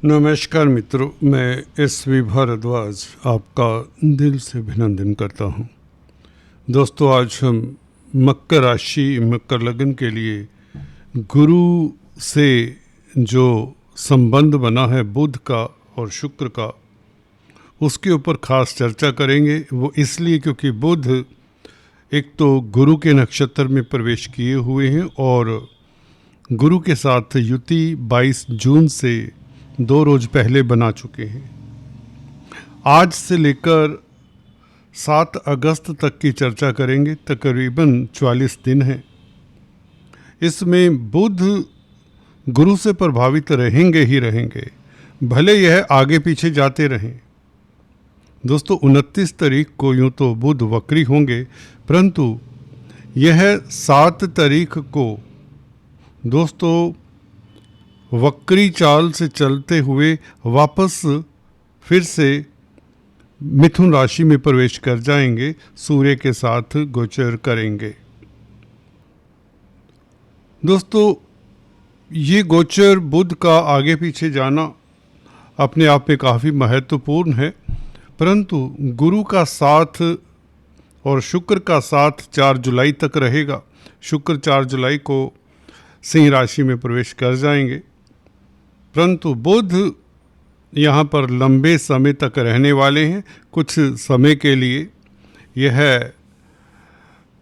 नमस्कार मित्रों, मैं एस.वी. भारद्वाज आपका दिल से अभिनंदन करता हूं। दोस्तों, आज हम मकर राशि, मकर लगन के लिए गुरु से जो संबंध बना है बुध का और शुक्र का, उसके ऊपर खास चर्चा करेंगे। वो इसलिए क्योंकि बुध एक तो गुरु के नक्षत्र में प्रवेश किए हुए हैं और गुरु के साथ युति 22 जून से 2 रोज पहले बना चुके हैं। आज से लेकर 7 अगस्त तक की चर्चा करेंगे। तकरीबन 44 दिन हैं। इसमें बुध गुरु से प्रभावित रहेंगे ही रहेंगे, भले यह आगे पीछे जाते रहें। दोस्तों, 29 तारीख को यूँ तो बुध वक्री होंगे, परंतु यह 7 तारीख को दोस्तों वक्री चाल से चलते हुए वापस फिर से मिथुन राशि में प्रवेश कर जाएंगे, सूर्य के साथ गोचर करेंगे। दोस्तों, ये गोचर बुध का आगे पीछे जाना अपने आप में काफ़ी महत्वपूर्ण है, परंतु गुरु का साथ और शुक्र का साथ 4 जुलाई तक रहेगा। शुक्र 4 जुलाई को सिंह राशि में प्रवेश कर जाएंगे, परंतु बुध यहाँ पर लंबे समय तक रहने वाले हैं। कुछ समय के लिए यह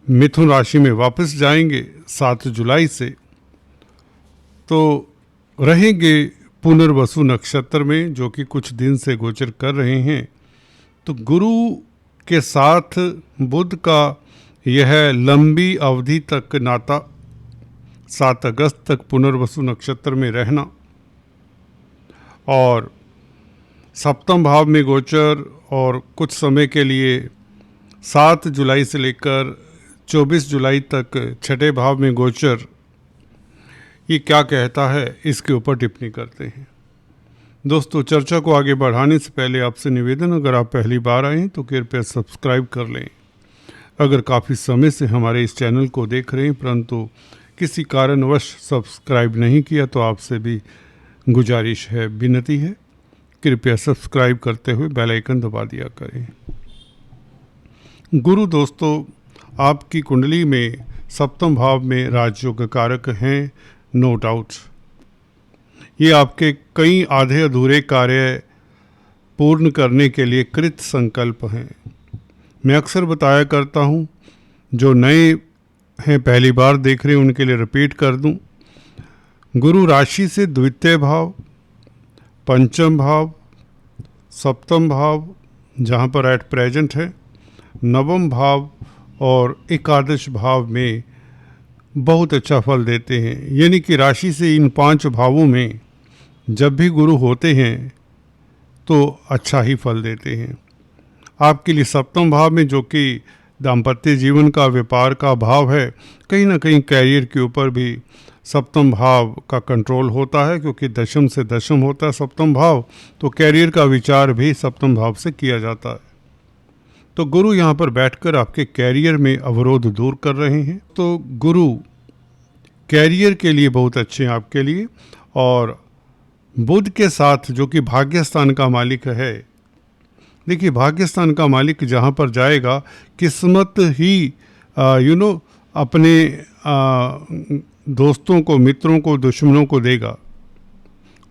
मिथुन राशि में वापस जाएंगे 7 जुलाई से, तो रहेंगे पुनर्वसु नक्षत्र में, जो कि कुछ दिन से गोचर कर रहे हैं। तो गुरु के साथ बुध का यह लंबी अवधि तक नाता, 7 अगस्त तक पुनर्वसु नक्षत्र में रहना और सप्तम भाव में गोचर, और कुछ समय के लिए 7 जुलाई से लेकर 24 जुलाई तक 6ठे भाव में गोचर, ये क्या कहता है इसके ऊपर टिप्पणी करते हैं। दोस्तों, चर्चा को आगे बढ़ाने से पहले आपसे निवेदन, अगर आप पहली बार आए हैं तो कृपया सब्सक्राइब कर लें। अगर काफ़ी समय से हमारे इस चैनल को देख रहे हैं परंतु किसी कारणवश सब्सक्राइब नहीं किया, तो आपसे भी गुजारिश है, विनती है, कृपया सब्सक्राइब करते हुए बेल आइकन दबा दिया करें। गुरु दोस्तों, आपकी कुंडली में सप्तम भाव में राजयोग कारक हैं, नो डाउट। ये आपके कई आधे अधूरे कार्य पूर्ण करने के लिए कृत संकल्प हैं। मैं अक्सर बताया करता हूँ, जो नए हैं, पहली बार देख रहे हैं, उनके लिए रिपीट कर दूँ। गुरु राशि से द्वितीय भाव, पंचम भाव, सप्तम भाव, जहाँ पर एट प्रेजेंट है, नवम भाव और एकादश भाव में बहुत अच्छा फल देते हैं। यानी कि राशि से इन 5 भावों में जब भी गुरु होते हैं तो अच्छा ही फल देते हैं। आपके लिए सप्तम भाव में, जो कि दाम्पत्य जीवन का, व्यापार का भाव है, कहीं ना कहीं कैरियर के ऊपर भी सप्तम भाव का कंट्रोल होता है, क्योंकि दशम से दशम होता है सप्तम भाव, तो कैरियर का विचार भी सप्तम भाव से किया जाता है। तो गुरु यहाँ पर बैठकर आपके कैरियर में अवरोध दूर कर रहे हैं। तो गुरु कैरियर के लिए बहुत अच्छे हैं आपके लिए। और बुध के साथ, जो कि भाग्यस्थान का मालिक है, देखिए भाग्यस्थान का मालिक जहाँ पर जाएगा, किस्मत ही अपने दोस्तों को, मित्रों को, दुश्मनों को देगा।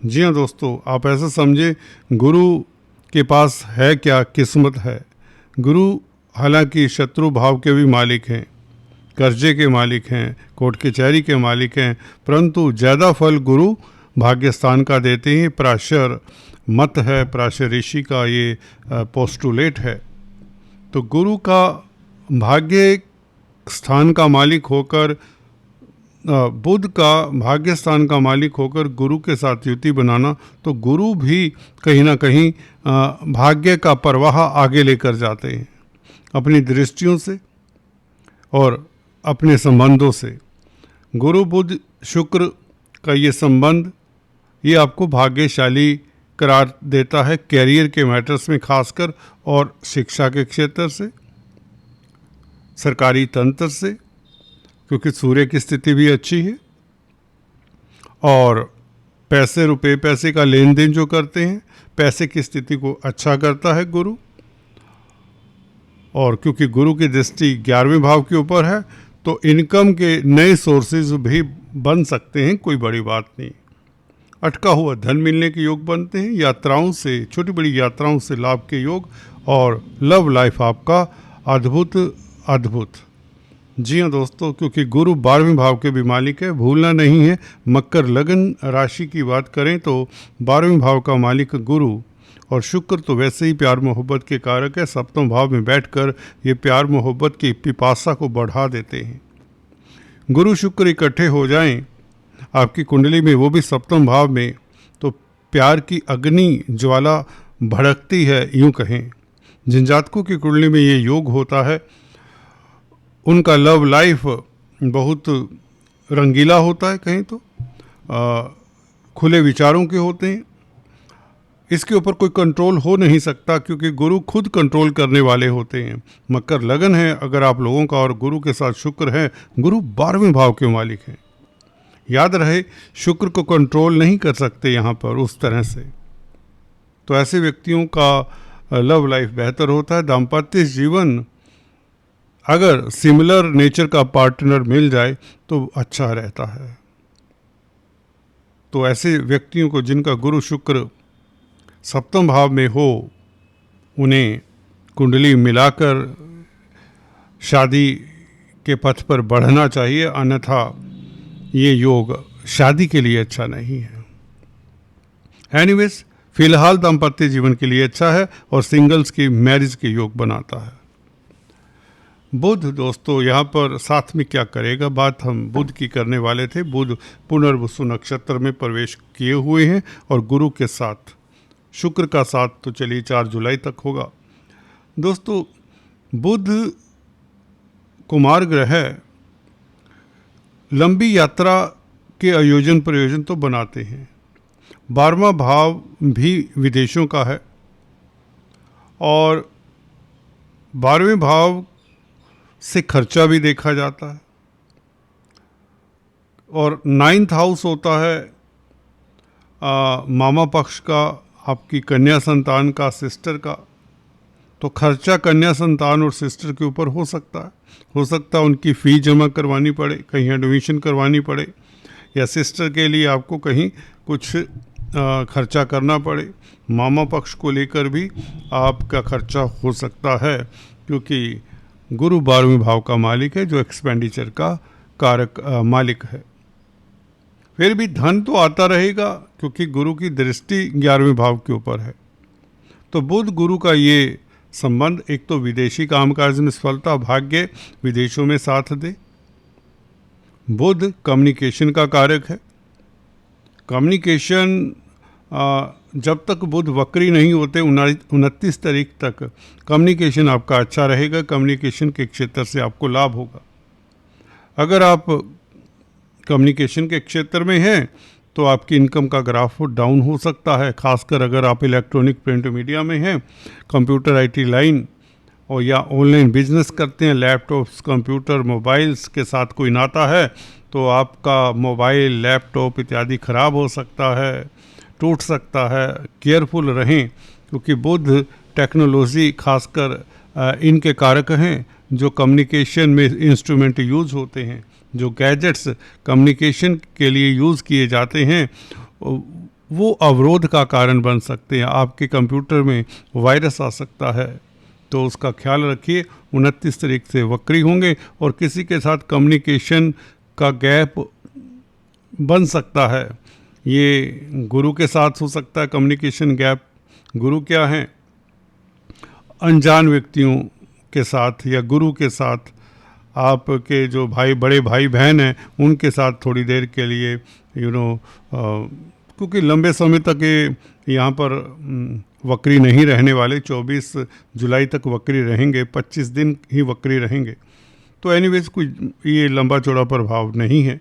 जी हाँ दोस्तों, आप ऐसा समझे, गुरु के पास है क्या, किस्मत है। गुरु हालांकि शत्रु भाव के भी मालिक हैं, कर्जे के मालिक हैं, कोर्ट कचहरी के मालिक हैं, परंतु ज़्यादा फल गुरु भाग्यस्थान का देते हैं। पराशर मत है, पराशर ऋषि का ये पोस्टुलेट है। तो गुरु का भाग्य स्थान का मालिक होकर, बुध का भाग्य स्थान का मालिक होकर गुरु के साथ युति बनाना, तो गुरु भी कहीं ना कहीं भाग्य का प्रवाह आगे लेकर जाते हैं अपनी दृष्टियों से और अपने संबंधों से। गुरु बुध शुक्र का ये संबंध, ये आपको भाग्यशाली करार देता है कैरियर के मैटर्स में खासकर, और शिक्षा के क्षेत्र से, सरकारी तंत्र से, क्योंकि सूर्य की स्थिति भी अच्छी है। और पैसे रुपए पैसे का लेन देन जो करते हैं, पैसे की स्थिति को अच्छा करता है गुरु। और क्योंकि गुरु की दृष्टि 11वें भाव के ऊपर है तो इनकम के नए सोर्सेज भी बन सकते हैं, कोई बड़ी बात नहीं। अटका हुआ धन मिलने के योग बनते हैं, यात्राओं से, छोटी बड़ी यात्राओं से लाभ के योग, और लव लाइफ आपका अद्भुत अद्भुत। जी हाँ दोस्तों, क्योंकि गुरु 12वें भाव के भी मालिक है, भूलना नहीं है। मकर लगन राशि की बात करें तो 12वें भाव का मालिक गुरु, और शुक्र तो वैसे ही प्यार मोहब्बत के कारक है। सप्तम भाव में बैठकर ये प्यार मोहब्बत की पिपासा को बढ़ा देते हैं। गुरु शुक्र इकट्ठे हो जाएं आपकी कुंडली में, वो भी सप्तम भाव में, तो प्यार की अग्नि ज्वाला भड़कती है, यूं कहें। जिन जातकों की कुंडली में ये योग होता है उनका लव लाइफ बहुत रंगीला होता है, कहें तो खुले विचारों के होते हैं। इसके ऊपर कोई कंट्रोल हो नहीं सकता क्योंकि गुरु खुद कंट्रोल करने वाले होते हैं। मकर लगन है अगर आप लोगों का, और गुरु के साथ शुक्र है। गुरु 12वें भाव के मालिक हैं। याद रहे, शुक्र को कंट्रोल नहीं कर सकते यहाँ पर उस तरह से। तो ऐसे व्यक्तियों का लव लाइफ बेहतर होता है। दाम्पत्य जीवन अगर सिमिलर नेचर का पार्टनर मिल जाए तो अच्छा रहता है। तो ऐसे व्यक्तियों को जिनका गुरु शुक्र सप्तम भाव में हो, उन्हें कुंडली मिलाकर शादी के पथ पर बढ़ना चाहिए, अन्यथा ये योग शादी के लिए अच्छा नहीं है। एनीवेज, फिलहाल दाम्पत्य जीवन के लिए अच्छा है और सिंगल्स की मैरिज के योग बनाता है। बुध दोस्तों यहाँ पर साथ में क्या करेगा, बात हम बुध की करने वाले थे। बुध पुनर्वसु नक्षत्र में प्रवेश किए हुए हैं और गुरु के साथ, शुक्र का साथ तो चलिए 4 जुलाई तक होगा। दोस्तों, बुध कुमार ग्रह लंबी यात्रा के आयोजन प्रयोजन तो बनाते हैं। 12वां भाव भी विदेशों का है और 12वें भाव से खर्चा भी देखा जाता है। और 9th हाउस होता है मामा पक्ष का, आपकी कन्या संतान का, सिस्टर का। तो खर्चा कन्या संतान और सिस्टर के ऊपर हो सकता है। हो सकता है उनकी फ़ी जमा करवानी पड़े, कहीं एडमिशन करवानी पड़े, या सिस्टर के लिए आपको कहीं कुछ खर्चा करना पड़े। मामा पक्ष को लेकर भी आपका खर्चा हो सकता है क्योंकि गुरु 12वें भाव का मालिक है, जो एक्सपेंडिचर का कारक मालिक है। फिर भी धन तो आता रहेगा क्योंकि गुरु की दृष्टि 11वें भाव के ऊपर है। तो बुध गुरु का ये संबंध, एक तो विदेशी कामकाज में सफलता, भाग्य विदेशों में साथ दे। बुध कम्युनिकेशन का कारक है। कम्युनिकेशन जब तक बुध वक्री नहीं होते 29 तारीख तक कम्युनिकेशन आपका अच्छा रहेगा। कम्युनिकेशन के क्षेत्र से आपको लाभ होगा। अगर आप कम्युनिकेशन के क्षेत्र में हैं तो आपकी इनकम का ग्राफ डाउन हो सकता है, खासकर अगर आप इलेक्ट्रॉनिक प्रिंट मीडिया में हैं, कंप्यूटर आईटी लाइन, और या ऑनलाइन बिजनेस करते हैं, लैपटॉप्स, कंप्यूटर, मोबाइल्स के साथ कोई नाता है, तो आपका मोबाइल, लैपटॉप इत्यादि खराब हो सकता है, टूट सकता है। केयरफुल रहें क्योंकि बुध टेक्नोलॉजी खासकर इनके कारक हैं जो कम्युनिकेशन में इंस्ट्रूमेंट यूज़ होते हैं। जो गैजेट्स कम्युनिकेशन के लिए यूज़ किए जाते हैं वो अवरोध का कारण बन सकते हैं। आपके कंप्यूटर में वायरस आ सकता है, तो उसका ख्याल रखिए। 29 तारीख से वक्री होंगे और किसी के साथ कम्युनिकेशन का गैप बन सकता है। ये गुरु के साथ हो सकता है कम्युनिकेशन गैप। गुरु क्या हैं? अनजान व्यक्तियों के साथ या गुरु के साथ, आपके जो बड़े भाई बहन हैं उनके साथ थोड़ी देर के लिए क्योंकि लंबे समय तक ये यहाँ पर वक्री नहीं रहने वाले। 24 जुलाई तक वक्री रहेंगे, 25 दिन ही वक्री रहेंगे। तो एनीवेज कोई ये लंबा चौड़ा प्रभाव नहीं है।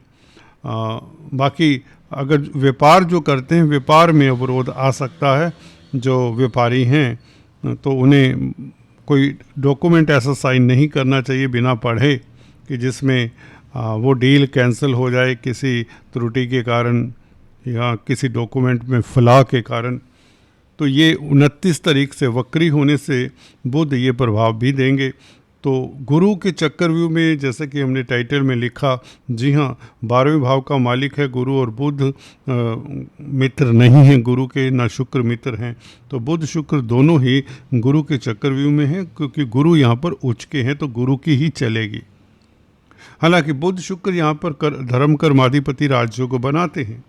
बाकी अगर व्यापार जो करते हैं, व्यापार में अवरोध आ सकता है। जो व्यापारी हैं तो उन्हें कोई डॉक्यूमेंट ऐसा साइन नहीं करना चाहिए बिना पढ़े कि जिसमें वो डील कैंसिल हो जाए किसी त्रुटि के कारण, या किसी डॉक्यूमेंट में फलाह के कारण। तो ये 29 तारीख से वक्री होने से बुध ये प्रभाव भी देंगे। तो गुरु के चक्रव्यूह में, जैसे कि हमने टाइटल में लिखा, जी हाँ, 12वें भाव का मालिक है गुरु, और बुध मित्र नहीं है गुरु के, ना शुक्र मित्र हैं। तो बुध शुक्र दोनों ही गुरु के चक्रव्यूह में हैं, क्योंकि गुरु यहाँ पर उच्च के हैं, तो गुरु की ही चलेगी। हालांकि बुध शुक्र यहाँ पर धर्म कर्माधिपति राजयोग को बनाते हैं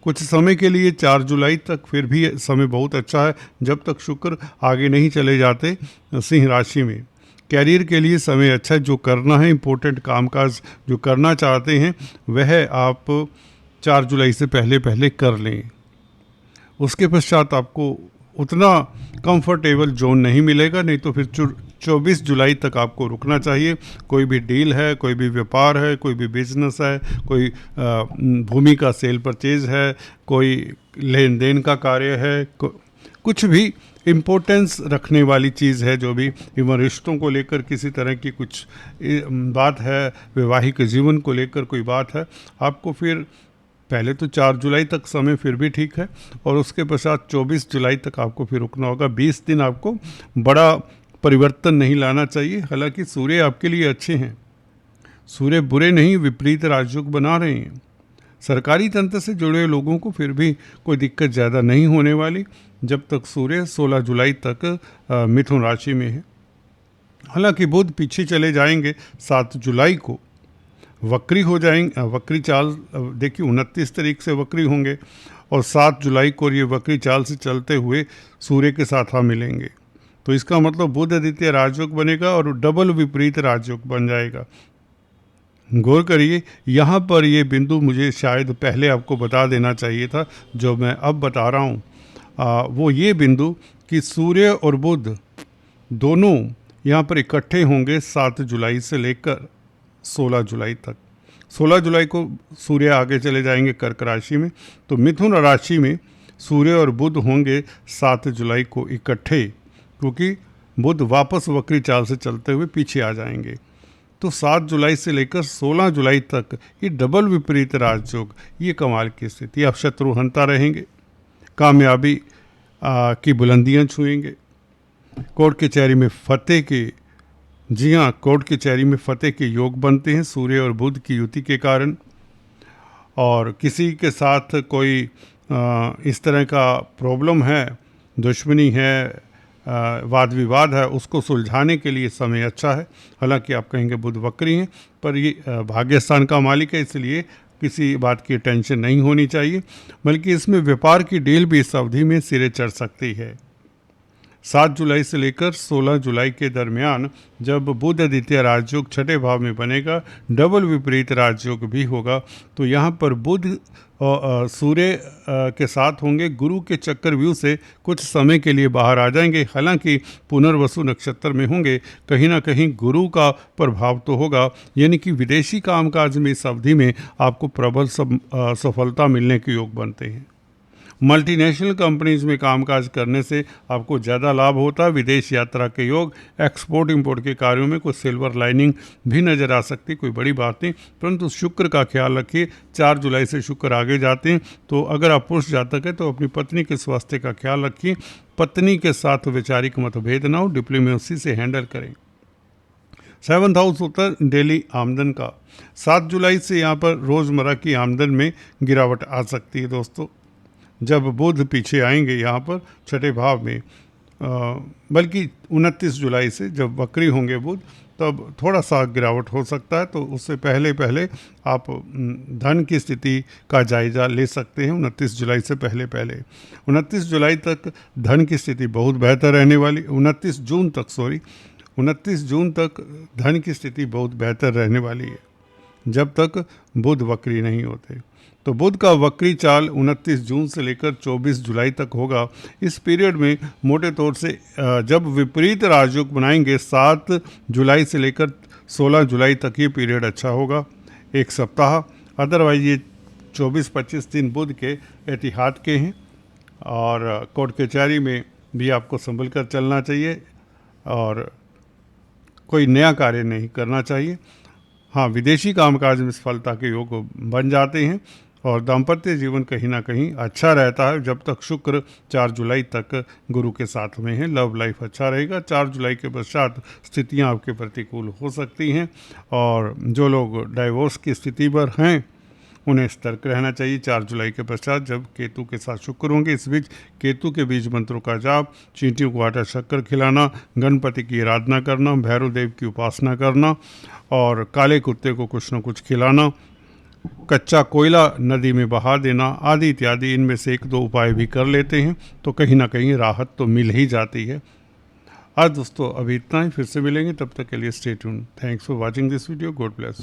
कुछ समय के लिए, 4 जुलाई तक। फिर भी समय बहुत अच्छा है जब तक शुक्र आगे नहीं चले जाते सिंह राशि में। कैरियर के लिए समय अच्छा है, जो करना है, इम्पोर्टेंट कामकाज जो करना चाहते हैं वह आप 4 जुलाई से पहले पहले कर लें। उसके पश्चात आपको उतना कंफर्टेबल जोन नहीं मिलेगा, नहीं तो फिर 24 जुलाई तक आपको रुकना चाहिए। कोई भी डील है, कोई भी व्यापार है, कोई भी बिजनेस है, कोई भूमि का सेल परचेज है, कोई लेन देन का कार्य है, कुछ भी इम्पोर्टेंस रखने वाली चीज़ है, जो भी इवन रिश्तों को लेकर किसी तरह की कुछ बात है, वैवाहिक जीवन को लेकर कोई बात है, आपको फिर पहले तो 4 जुलाई तक समय फिर भी ठीक है, और उसके पश्चात 24 जुलाई तक आपको फिर रुकना होगा। 20 दिन आपको बड़ा परिवर्तन नहीं लाना चाहिए। हालांकि सूर्य आपके लिए अच्छे हैं, सूर्य बुरे नहीं, विपरीत राजयोग बना रहे हैं। सरकारी तंत्र से जुड़े लोगों को फिर भी कोई दिक्कत ज़्यादा नहीं होने वाली, जब तक सूर्य 16 जुलाई तक मिथुन राशि में है। हालांकि बुध पीछे चले जाएंगे, 7 जुलाई को वक्री हो जाएंगे। वक्री चाल देखिए 29 तारीख से वक्री होंगे, और 7 जुलाई को ये वक्री चाल से चलते हुए सूर्य के साथ मिलेंगे। तो इसका मतलब बुध आदित्य राजयोग बनेगा और डबल विपरीत राजयोग बन जाएगा। गौर करिए, यहाँ पर ये बिंदु मुझे शायद पहले आपको बता देना चाहिए था, जो मैं अब बता रहा हूँ। वो ये बिंदु कि सूर्य और बुध दोनों यहाँ पर इकट्ठे होंगे 7 जुलाई से लेकर 16 जुलाई तक। 16 जुलाई को सूर्य आगे चले जाएंगे कर्क राशि में, तो मिथुन राशि में सूर्य और बुध होंगे 7 जुलाई को इकट्ठे, क्योंकि बुध वापस वक्री चाल से चलते हुए पीछे आ जाएंगे। तो 7 जुलाई से लेकर 16 जुलाई तक ये डबल विपरीत राजयोग, ये कमाल की स्थिति। आप शत्रुहंता रहेंगे, कामयाबी की बुलंदियां छुएंगे, कोर्ट कचहरी में फतेह के, जी हाँ, कोर्ट कचहरी में फतेह के योग बनते हैं सूर्य और बुध की युति के कारण। और किसी के साथ कोई इस तरह का प्रॉब्लम है, दुश्मनी है, वाद विवाद है, उसको सुलझाने के लिए समय अच्छा है। हालांकि आप कहेंगे बुध वक्री हैं, पर ये भाग्यस्थान का मालिक है, इसलिए किसी बात की टेंशन नहीं होनी चाहिए। बल्कि इसमें व्यापार की डील भी इस अवधि में सिरे चढ़ सकती है। 7 जुलाई से लेकर 16 जुलाई के दरमियान जब बुध आदित्य राजयोग 6ठे भाव में बनेगा, डबल विपरीत राजयोग भी होगा। तो यहाँ पर बुध सूर्य के साथ होंगे, गुरु के चक्रव्यूह से कुछ समय के लिए बाहर आ जाएंगे। हालांकि पुनर्वसु नक्षत्र में होंगे, कहीं ना कहीं गुरु का प्रभाव तो होगा, यानी कि विदेशी कामकाज में इस अवधि में आपको प्रबल सफलता मिलने के योग बनते हैं। मल्टीनेशनल कंपनीज में कामकाज करने से आपको ज़्यादा लाभ होता है। विदेश यात्रा के योग, एक्सपोर्ट इंपोर्ट के कार्यों में कुछ सिल्वर लाइनिंग भी नज़र आ सकती, कोई बड़ी बात नहीं। परंतु शुक्र का ख्याल रखिए, 4 जुलाई से शुक्र आगे जाते हैं, तो अगर आप पुरुष जातक है तो अपनी पत्नी के स्वास्थ्य का ख्याल रखिए। पत्नी के साथ वैचारिक मतभेद ना हो, डिप्लोमेसी से हैंडल करें। 7th हाउस होता है डेली आमदन का। 7 जुलाई से यहाँ पर रोज़मर्रा की आमदन में गिरावट आ सकती है दोस्तों, जब बुध पीछे आएंगे यहाँ पर 6ठे भाव में। बल्कि 29 जुलाई से जब वक्री होंगे बुध, तब थोड़ा सा गिरावट हो सकता है। तो उससे पहले पहले आप धन की स्थिति का जायज़ा ले सकते हैं। 29 जुलाई से पहले पहले 29 जुलाई तक धन की स्थिति बहुत बेहतर रहने वाली। 29 जून तक धन की स्थिति बहुत बेहतर रहने वाली है, जब तक बुध वक्री नहीं होते। तो बुध का वक्री चाल 29 जून से लेकर 24 जुलाई तक होगा। इस पीरियड में मोटे तौर से जब विपरीत राजयोग बनाएंगे 7 जुलाई से लेकर 16 जुलाई तक ये पीरियड अच्छा होगा, एक सप्ताह। अदरवाइज ये 24-25 दिन बुध के एतिहाद के हैं, और कोर्ट कचहरी में भी आपको संभल कर चलना चाहिए, और कोई नया कार्य नहीं करना चाहिए। हाँ, विदेशी कामकाज में सफलता के योग बन जाते हैं, और दाम्पत्य जीवन कहीं ना कहीं अच्छा रहता है जब तक शुक्र 4 जुलाई तक गुरु के साथ में है। लव लाइफ अच्छा रहेगा। 4 जुलाई के पश्चात स्थितियां आपके प्रतिकूल हो सकती हैं और जो लोग डाइवोर्स की स्थिति पर हैं उन्हें सतर्क रहना चाहिए 4 जुलाई के पश्चात जब केतु के साथ शुक्र होंगे। इस बीच केतु के बीज मंत्रों का जाप, चींटियों को आटा शक्कर खिलाना, गणपति की आराधना करना, भैरव देव की उपासना करना और काले कुत्ते को कुछ न कुछ खिलाना, कच्चा कोयला नदी में बहा देना आदि इत्यादि इनमें से 1-2 उपाय भी कर लेते हैं तो कहीं ना कहीं राहत तो मिल ही जाती है। आज दोस्तों अभी इतना ही, फिर से मिलेंगे, तब तक के लिए stay tuned. Thanks for watching this video. God bless.